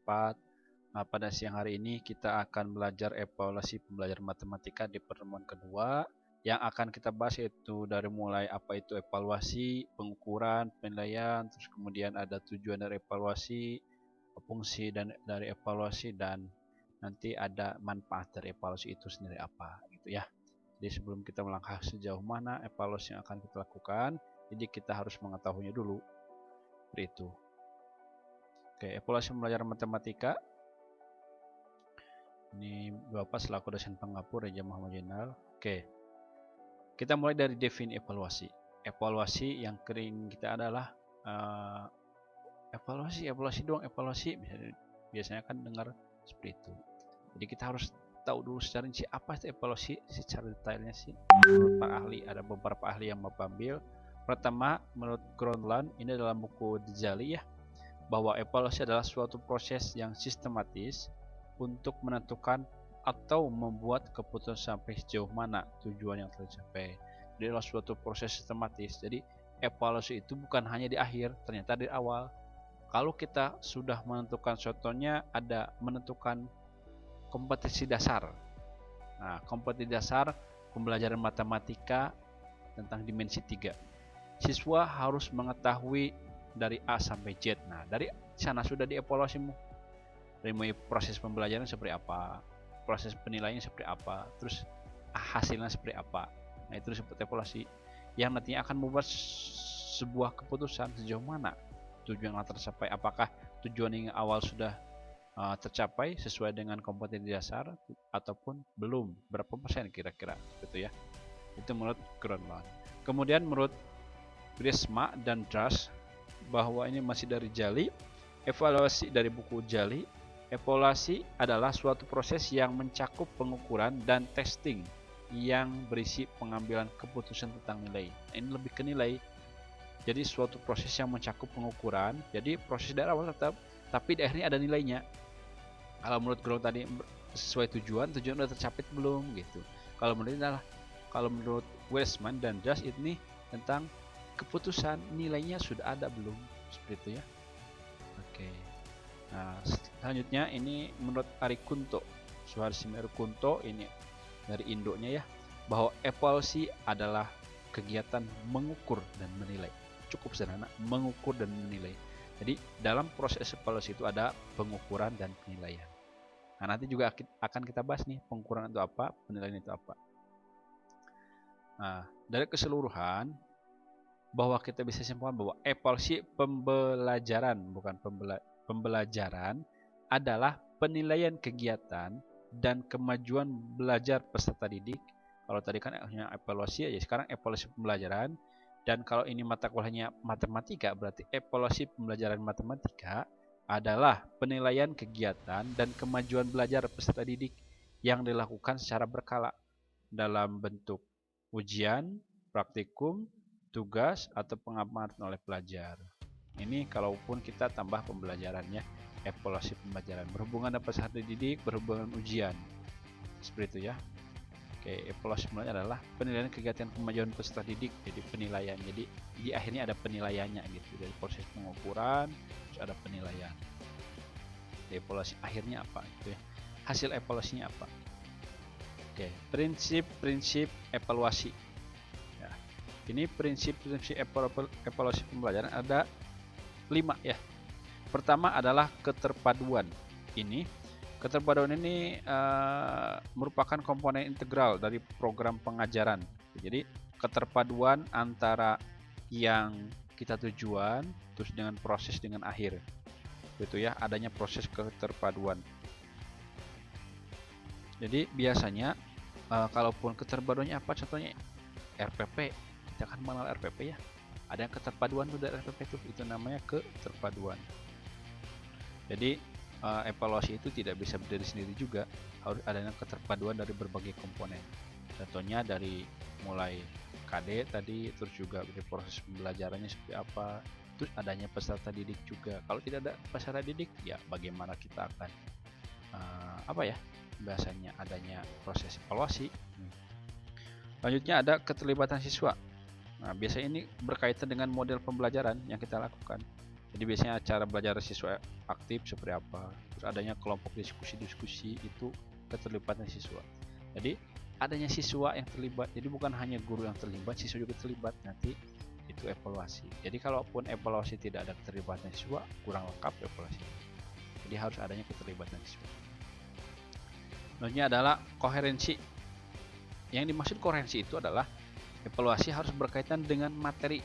4. Pada siang hari ini kita akan belajar evaluasi pembelajaran matematika di pertemuan kedua. Yang akan kita bahas yaitu dari mulai apa itu evaluasi, pengukuran, penilaian, terus kemudian ada tujuan dari evaluasi, fungsi dan dari evaluasi, dan nanti ada manfaat dari evaluasi itu sendiri apa gitu ya. Jadi sebelum kita melangkah sejauh mana evaluasi yang akan kita lakukan, jadi kita harus mengetahuinya dulu. Seperti itu. Oke, evaluasi pembelajaran matematika. Ini Bapak selaku dosen penggapur Reja Muhammad Jenal. Oke. Kita mulai dari definisi evaluasi. Evaluasi yang kering kita adalah evaluasi doang, evaluasi. Biasanya kan dengar seperti itu. Jadi kita harus tahu dulu secara rinci apa itu evaluasi secara detailnya sih. Menurut para ahli, ada beberapa ahli yang Bapak ambil. Pertama, menurut Groenland, ini dalam buku Dzali ya, bahwa evaluasi adalah suatu proses yang sistematis untuk menentukan atau membuat keputusan sampai sejauh mana tujuan yang tercapai. Jadi adalah suatu proses sistematis. Jadi evaluasi itu bukan hanya di akhir, ternyata di awal. Kalau kita sudah menentukan, contohnya ada menentukan kompetensi dasar. Nah, kompetensi dasar pembelajaran matematika tentang dimensi 3. Siswa harus mengetahui dari A sampai Z. Nah, dari sana sudah dievaluasimu. Dari mulai proses pembelajaran seperti apa, proses penilaiannya seperti apa, terus hasilnya seperti apa. Nah, itu disebut evaluasi yang nantinya akan membuat sebuah keputusan sejauh mana tujuan yang tercapai. Apakah tujuan yang awal sudah tercapai sesuai dengan kompetensi dasar ataupun belum, berapa persen kira-kira gitu ya. Itu menurut Groenland. Kemudian menurut Brisma dan Dras, bahwa ini masih dari Dzali, evaluasi dari buku Dzali, evaluasi adalah suatu proses yang mencakup pengukuran dan testing yang berisi pengambilan keputusan tentang nilai. Ini lebih ke nilai. Jadi suatu proses yang mencakup pengukuran, jadi proses dari awal tetap, tapi di akhirnya ada nilainya. Kalau menurut Groenland tadi sesuai tujuan sudah tercapai belum gitu. Kalau menurut Westman dan Dras ini tentang keputusan nilainya sudah ada belum, seperti itu ya. Oke. Nah, selanjutnya ini menurut Ari Kunto, Suharsimeru Kunto, ini dari Indonya ya, bahwa evaluasi adalah kegiatan mengukur dan menilai. Cukup sederhana, mengukur dan menilai. Jadi dalam proses evaluasi itu ada pengukuran dan penilaian. Nah, nanti juga akan kita bahas nih pengukuran itu apa, penilaian itu apa. Nah, dari keseluruhan bahwa kita bisa simpulkan bahwa evaluasi pembelajaran, bukan pembelajaran, adalah penilaian kegiatan dan kemajuan belajar peserta didik. Kalau tadi kan hanya evaluasi aja, sekarang evaluasi pembelajaran. Dan kalau ini mata kuliahnya matematika, berarti evaluasi pembelajaran matematika adalah penilaian kegiatan dan kemajuan belajar peserta didik yang dilakukan secara berkala dalam bentuk ujian, praktikum, tugas, atau pengamatan oleh pelajar. Ini kalaupun kita tambah pembelajarannya, evaluasi pembelajaran berhubungan dengan peserta didik, berhubungan ujian, seperti itu ya. Oke, evaluasi pembelajaran adalah penilaian kegiatan kemajuan peserta didik, jadi penilaian. Jadi di akhirnya ada penilaiannya gitu, dari proses pengukuran terus ada penilaian. Di evaluasi akhirnya apa gitu ya, hasil evaluasinya apa. Oke, prinsip-prinsip evaluasi ya. Ini prinsip-prinsip evaluasi pembelajaran ada 5 ya. Pertama adalah keterpaduan. Keterpaduan ini merupakan komponen integral dari program pengajaran. Jadi keterpaduan antara yang kita tujuan terus dengan proses dengan akhir. Gitu ya, adanya proses keterpaduan. Jadi biasanya kalaupun keterpaduannya apa, contohnya RPP, kita kan mengenal RPP ya. Ada yang keterpaduan dari RPP itu namanya keterpaduan. Jadi evaluasi itu tidak bisa berdiri sendiri juga, harus adanya keterpaduan dari berbagai komponen. Contohnya dari mulai KD tadi, terus juga dari proses pembelajarannya seperti apa, terus adanya peserta didik juga. Kalau tidak ada peserta didik, ya bagaimana kita akan biasanya adanya proses evaluasi. Selanjutnya ada keterlibatan siswa. Nah, biasanya ini berkaitan dengan model pembelajaran yang kita lakukan. Jadi biasanya cara belajar siswa aktif seperti apa, terus adanya kelompok diskusi-diskusi, itu keterlibatan siswa. Jadi adanya siswa yang terlibat, jadi bukan hanya guru yang terlibat, siswa juga terlibat, nanti itu evaluasi. Jadi kalaupun evaluasi tidak ada keterlibatan siswa, kurang lengkap evaluasi. Jadi harus adanya keterlibatan siswa. Selanjutnya adalah koherensi. Yang dimaksud koherensi itu adalah evaluasi harus berkaitan dengan materi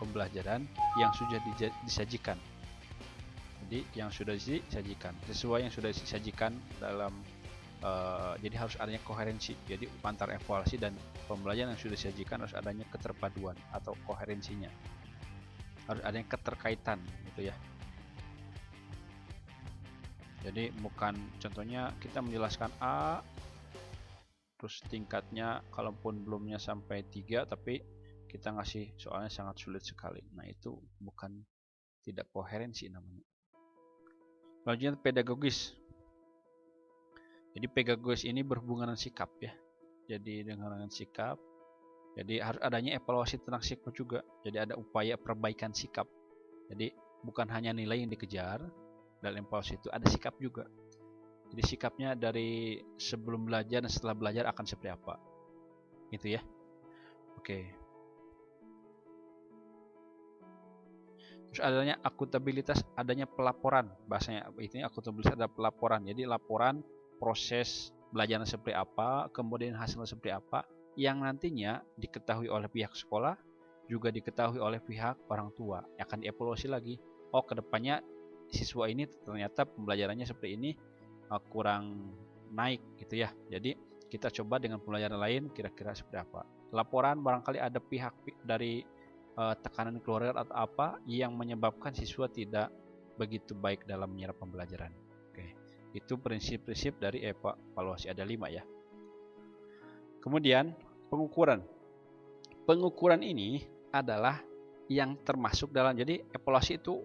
pembelajaran yang sudah disajikan. Jadi yang sudah disajikan, sesuai yang sudah disajikan dalam jadi harus adanya koherensi. Jadi antara evaluasi dan pembelajaran yang sudah disajikan harus adanya keterpaduan atau koherensinya. Harus adanya keterkaitan gitu ya. Jadi bukan contohnya kita menjelaskan A terus tingkatnya kalaupun belumnya sampai 3 tapi kita ngasih soalnya sangat sulit sekali. Nah, itu bukan tidak koherensi namanya. Selanjutnya pedagogis. Jadi pedagogis ini berhubungan dengan sikap ya. Jadi dengan sikap. Jadi harus adanya evaluasi tentang sikap juga. Jadi ada upaya perbaikan sikap. Jadi bukan hanya nilai yang dikejar, dalam evaluasi itu ada sikap juga. Jadi sikapnya dari sebelum belajar dan setelah belajar akan seperti apa, gitu ya. Oke. Terus adanya akuntabilitas, adanya pelaporan, bahasanya itu akuntabilitas ada pelaporan. Jadi laporan proses belajar seperti apa, kemudian hasilnya seperti apa, yang nantinya diketahui oleh pihak sekolah, juga diketahui oleh pihak orang tua. Akan dievaluasi lagi. Oh, kedepannya siswa ini ternyata pembelajarannya seperti ini kurang naik gitu ya. Jadi kita coba dengan pembelajaran lain kira-kira seperti apa. Laporan barangkali ada pihak dari tekanan keluarga atau apa yang menyebabkan siswa tidak begitu baik dalam menyerap pembelajaran. Oke, itu prinsip-prinsip dari evaluasi, ada 5 ya. Kemudian pengukuran. Pengukuran ini adalah yang termasuk dalam, jadi evaluasi itu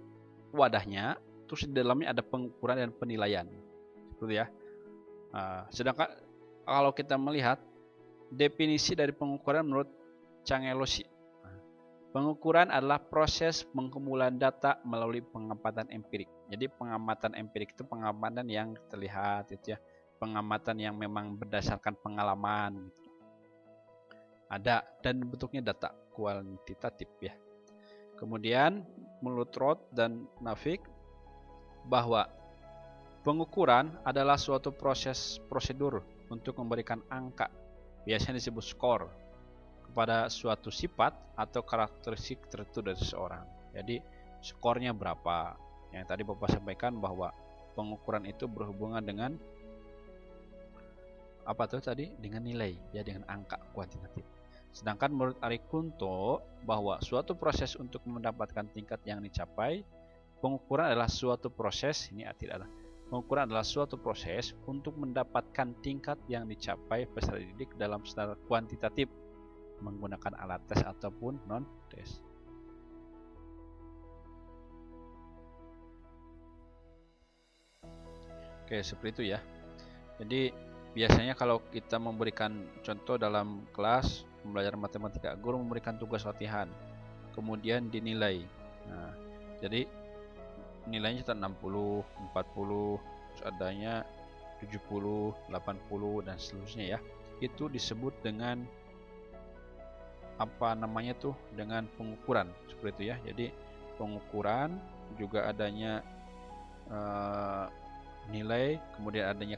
wadahnya, terus di dalamnya ada pengukuran dan penilaian, seperti ya. Sedangkan kalau kita melihat definisi dari pengukuran menurut Cangelosi, pengukuran adalah proses pengumpulan data melalui pengamatan empirik. Jadi pengamatan empirik itu pengamatan yang terlihat, itu ya, pengamatan yang memang berdasarkan pengalaman. Gitu. Ada dan bentuknya data kuantitatif ya. Kemudian menurut Roth dan Navik bahwa pengukuran adalah suatu prosedur untuk memberikan angka, biasanya disebut skor, kepada suatu sifat atau karakteristik tertentu dari seseorang. Jadi skornya berapa? Yang tadi Bapak sampaikan bahwa pengukuran itu berhubungan dengan apa tuh tadi? Dengan nilai, ya, dengan angka kuantitatif. Sedangkan menurut Ari Kunto bahwa suatu proses untuk mendapatkan tingkat yang dicapai, pengukuran adalah suatu proses, ini tidak ada. Pengukuran adalah suatu proses untuk mendapatkan tingkat yang dicapai peserta didik dalam standar kuantitatif menggunakan alat tes ataupun non-tes. Oke, seperti itu ya. Jadi biasanya kalau kita memberikan contoh dalam kelas pembelajaran matematika, guru memberikan tugas latihan, kemudian dinilai. Nah, jadi nilainya 60, 40, terus adanya 70, 80 dan seterusnya ya. Itu disebut dengan apa namanya tuh, dengan pengukuran, seperti itu ya. Jadi pengukuran juga adanya nilai, kemudian adanya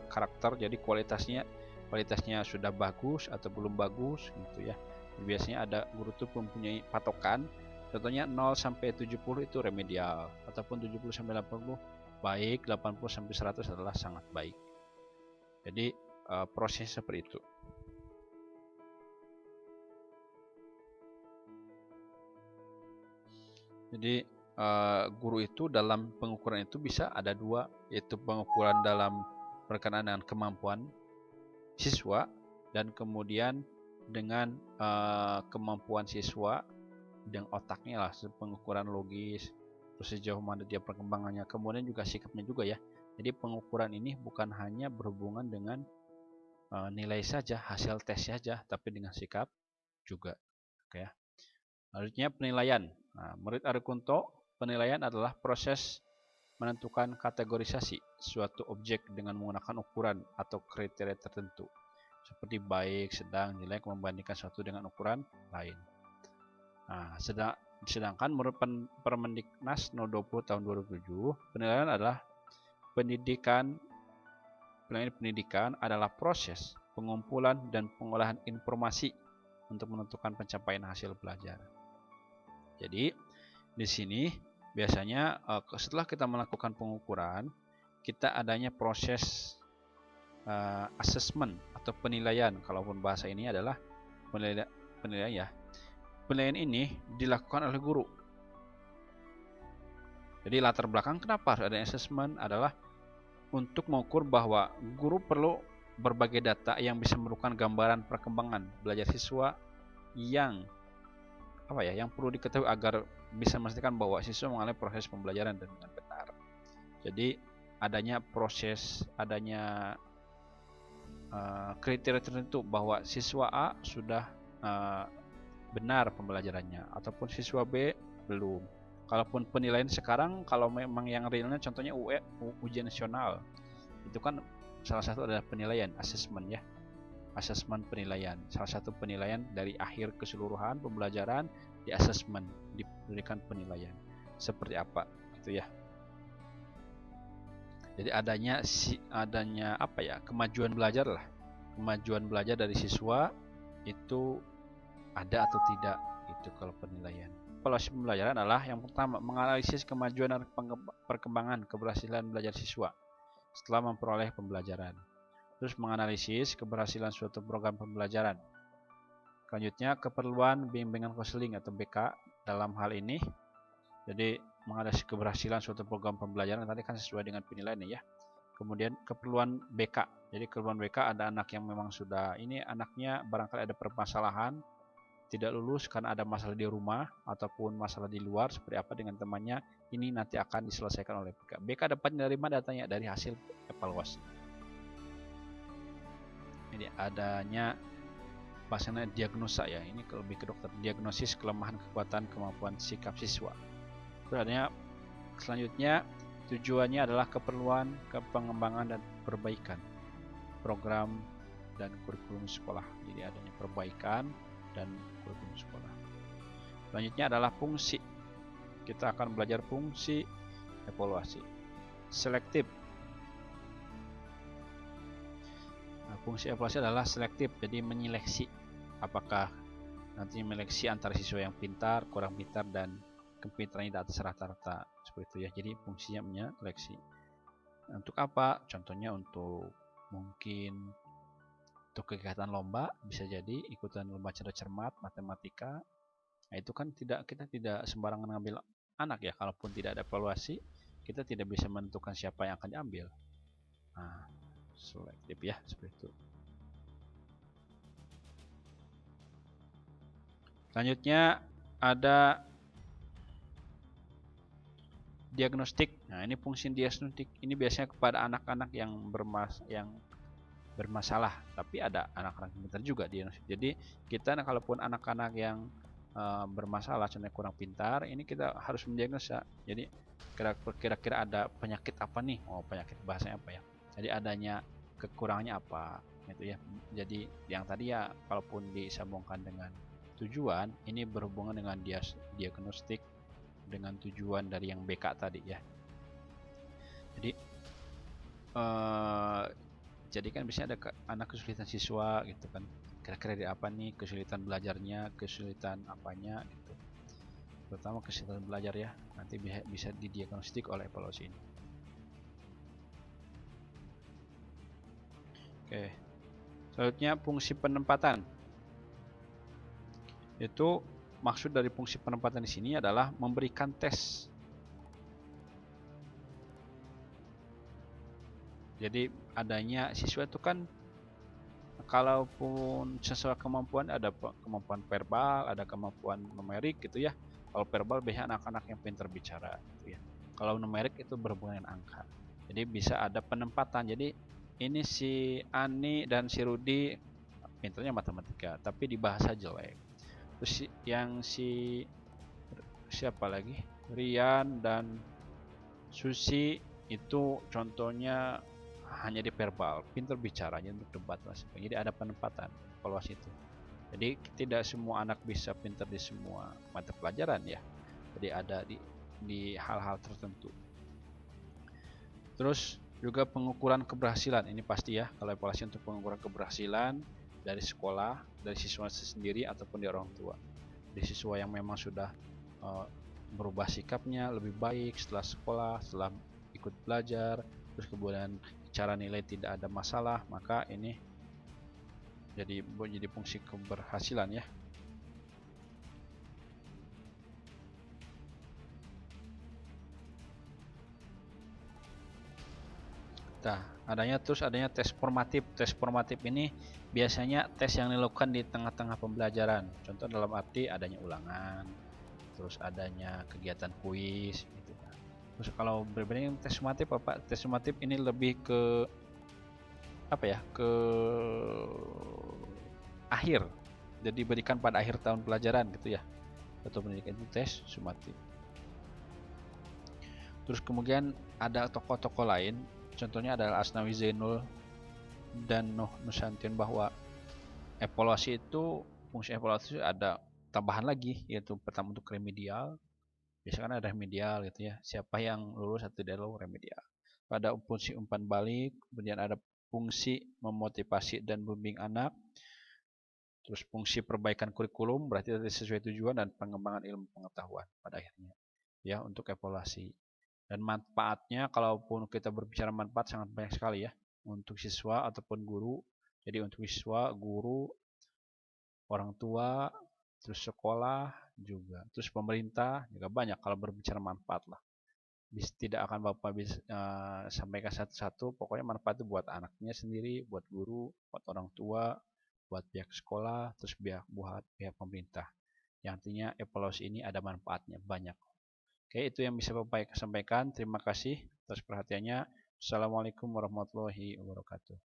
karakter, jadi kualitasnya sudah bagus atau belum bagus gitu ya. Biasanya ada guru tuh mempunyai patokan, contohnya 0 sampai 70 itu remedial, ataupun 70 sampai 80 baik, 80 sampai 100 adalah sangat baik. Jadi proses seperti itu. Jadi guru itu dalam pengukuran itu bisa ada 2, yaitu pengukuran dalam berkenaan dengan kemampuan siswa dan kemudian dengan kemampuan siswa dengan otaknya lah, pengukuran logis, terus sejauh mana dia perkembangannya, kemudian juga sikapnya juga ya. Jadi pengukuran ini bukan hanya berhubungan dengan nilai saja, hasil tes saja, tapi dengan sikap juga. Oke ya. Selanjutnya penilaian. Nah, menurut Ari Kunto, penilaian adalah proses menentukan kategorisasi suatu objek dengan menggunakan ukuran atau kriteria tertentu, seperti baik, sedang, jelek membandingkan suatu dengan ukuran lain. Nah, sedangkan menurut Permendiknas No. 20 tahun 2007, penilaian adalah pendidikan adalah proses pengumpulan dan pengolahan informasi untuk menentukan pencapaian hasil belajar. Jadi di sini biasanya setelah kita melakukan pengukuran, kita adanya proses assessment atau penilaian. Kalaupun bahasa ini adalah penilaian ya. Penilaian ini dilakukan oleh guru. Jadi latar belakang kenapa harus ada assessment adalah untuk mengukur bahwa guru perlu berbagai data yang bisa merupakan gambaran perkembangan belajar siswa yang perlu diketahui agar bisa memastikan bahwa siswa mengalami proses pembelajaran dengan benar. Jadi adanya kriteria tertentu bahwa siswa A sudah benar pembelajarannya ataupun siswa B belum. Kalaupun penilaian sekarang, kalau memang yang realnya contohnya ujian nasional, itu kan salah satu adalah penilaian, assessment ya. Assessment penilaian, salah satu penilaian dari akhir keseluruhan pembelajaran di assessment, diberikan penilaian. Seperti apa gitu ya. Jadi adanya kemajuan belajar lah. Kemajuan belajar dari siswa itu ada atau tidak itu kalau penilaian. Evaluasi pembelajaran adalah yang pertama menganalisis kemajuan dan perkembangan keberhasilan belajar siswa setelah memperoleh pembelajaran. Terus menganalisis keberhasilan suatu program pembelajaran. Selanjutnya keperluan bimbingan konseling atau BK dalam hal ini. Jadi menganalisis keberhasilan suatu program pembelajaran tadi kan sesuai dengan penilaian ya. Kemudian keperluan BK. Jadi keperluan BK ada anak yang memang sudah anaknya barangkali ada permasalahan, tidak lulus karena ada masalah di rumah ataupun masalah di luar seperti apa dengan temannya, ini nanti akan diselesaikan oleh BK. BK dapat dari mana datanya? Dari hasil evaluasi. Jadi adanya bahasanya diagnosa ya, ini lebih ke dokter, diagnosis kelemahan kekuatan kemampuan sikap siswa. Terus adanya selanjutnya tujuannya adalah keperluan pengembangan dan perbaikan program dan kurikulum sekolah. Jadi adanya perbaikan dan kurikulum sekolah. Selanjutnya adalah fungsi. Kita akan belajar fungsi evaluasi. Selektif. Nah, fungsi evaluasi adalah selektif, jadi menyeleksi. Apakah nanti menyeleksi antara siswa yang pintar, kurang pintar, dan kepintarannya di atas rata-rata seperti itu ya. Jadi fungsinya menyeleksi. Untuk apa? Contohnya untuk mungkin untuk kegiatan lomba, bisa jadi ikutan lomba cerdas cermat matematika. Nah, itu kan kita tidak sembarangan ngambil anak ya. Kalaupun tidak ada evaluasi, kita tidak bisa menentukan siapa yang akan diambil. Nah, selektif ya, seperti itu. Selanjutnya ada diagnostik. Nah, ini fungsi diagnostik ini biasanya kepada anak-anak yang bermasalah, tapi ada anak-anak yang pintar juga diagnostik. Jadi kita kalaupun anak-anak yang bermasalah, contohnya kurang pintar, ini kita harus mendiagnosa. Jadi kira-kira ada penyakit apa nih? Oh, penyakit bahasanya apa ya? Jadi adanya kekurangannya apa gitu ya. Jadi yang tadi ya kalaupun disambungkan dengan tujuan, ini berhubungan dengan diagnostik dengan tujuan dari yang BK tadi ya. Jadi kan biasanya ada anak kesulitan siswa gitu kan, kira-kira di apa nih kesulitan belajarnya, kesulitan apanya gitu, terutama kesulitan belajar ya, nanti bisa didiagnostik oleh evaluasi ini. Oke, selanjutnya fungsi penempatan. Itu maksud dari fungsi penempatan di sini adalah memberikan tes. Jadi adanya siswa itu kan kalaupun sesuai kemampuan, ada kemampuan verbal, ada kemampuan numerik gitu ya. Kalau verbal biasanya anak-anak yang pintar bicara gitu ya. Kalau numerik itu berhubungan dengan angka. Jadi bisa ada penempatan. Jadi ini si Ani dan si Rudi pintarnya matematika, tapi di bahasa jelek. Terus yang siapa lagi? Rian dan Susi itu contohnya hanya di verbal, pintar bicaranya untuk debat lah. Jadi ada penempatan evaluasi itu. Jadi tidak semua anak bisa pintar di semua mata pelajaran ya. Jadi ada di hal-hal tertentu. Terus juga pengukuran keberhasilan, ini pasti ya, kalau evaluasi untuk pengukuran keberhasilan dari sekolah, dari siswa sendiri ataupun dari orang tua. Di siswa yang memang sudah berubah sikapnya lebih baik setelah sekolah, setelah ikut belajar, terus kemudian cara nilai tidak ada masalah, maka ini jadi fungsi keberhasilan ya. Nah, adanya tes formatif. Tes formatif ini biasanya tes yang dilakukan di tengah-tengah pembelajaran. Contoh dalam arti adanya ulangan, terus adanya kegiatan kuis gitu kan. Terus kalau berbanding tes sumatif apa? Tes sumatif ini lebih ke apa ya? Ke akhir. Jadi diberikan pada akhir tahun pelajaran gitu ya. Atau pendidikan itu tes sumatif. Terus kemudian ada tokoh-tokoh lain, contohnya adalah Asnawi Zainul dan Nuh Nusantion, bahwa evaluasi itu, fungsi evaluasi ada tambahan lagi, yaitu pertama untuk remedial. Biasanya kan ada remedial gitu ya, siapa yang lulus atau tidak lulus remedial. Ada fungsi umpan balik, kemudian ada fungsi memotivasi dan membimbing anak, terus fungsi perbaikan kurikulum, berarti sesuai tujuan, dan pengembangan ilmu pengetahuan pada akhirnya ya untuk evaluasi. Dan manfaatnya, kalaupun kita berbicara manfaat, sangat banyak sekali ya untuk siswa ataupun guru. Jadi untuk siswa, guru, orang tua, terus sekolah juga, terus pemerintah juga banyak kalau berbicara manfaat lah. Tidak akan Bapak bisa sampaikan satu-satu, pokoknya manfaat itu buat anaknya sendiri, buat guru, buat orang tua, buat pihak sekolah, terus buat pihak pemerintah. Yang artinya evaluasi ini ada manfaatnya banyak. Oke, itu yang bisa Bapak sampaikan. Terima kasih atas perhatiannya. Assalamualaikum warahmatullahi wabarakatuh.